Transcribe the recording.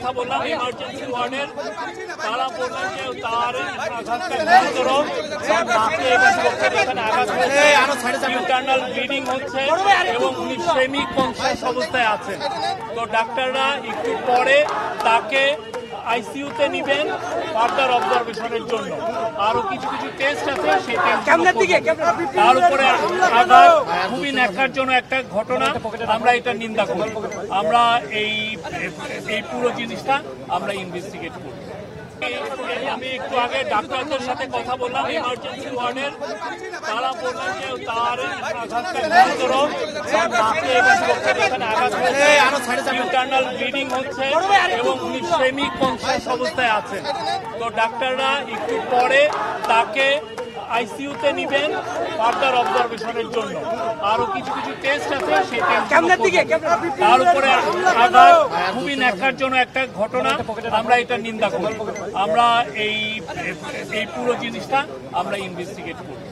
কথা বললাম ইমার্জেন্সি ওয়ার্ডের, তারা বললেন যে তার আঘাতটা গুরুতর, নাকে এবং চোখের এখানে আঘাত হয়েছে, ইন্টারনাল ব্লিডিং হচ্ছে এবং উনি সেমি কনসিয়াস অবস্থায় আছেন। তো ডাক্তাররা একটু পরে তাকে আইসিইউতে নিবেন ফার্দার অবজারভেশনের জন্য। আরো কিছু কিছু টেস্ট আছে, সেই তার উপরে আঘাত খুবই ন্যাক্কারজনক একটা ঘটনা, আমরা এটা নিন্দা করি। আমরা এই পুরো জিনিসটা আমরা ইনভেস্টিগেট করি। আমি একটু আগে ডাক্তারদের সাথে কথা বললাম ইমার্জেন্সি ওয়ার্ডের, তারা বললেন যে তার আঘাতটা গুরুতর, নাকে এবং চোখের এখানে আঘাত হয়েছে, ইন্টারনাল ব্লিডিং হচ্ছে এবং উনি সেমি কনসিয়াস অবস্থায় আছেন। তো ডাক্তাররা একটু পরে তাকে আইসিইউতে নিবেন ফার্দার অবজারভেশনের জন্য। আরো কিছু কিছু টেস্ট আছে, সেই তার উপরে আঘাত খুবই ন্যাক্কারজনক একটা ঘটনা, আমরা এটা নিন্দা করি। আমরা এই পুরো জিনিসটা আমরা ইনভেস্টিগেট করি।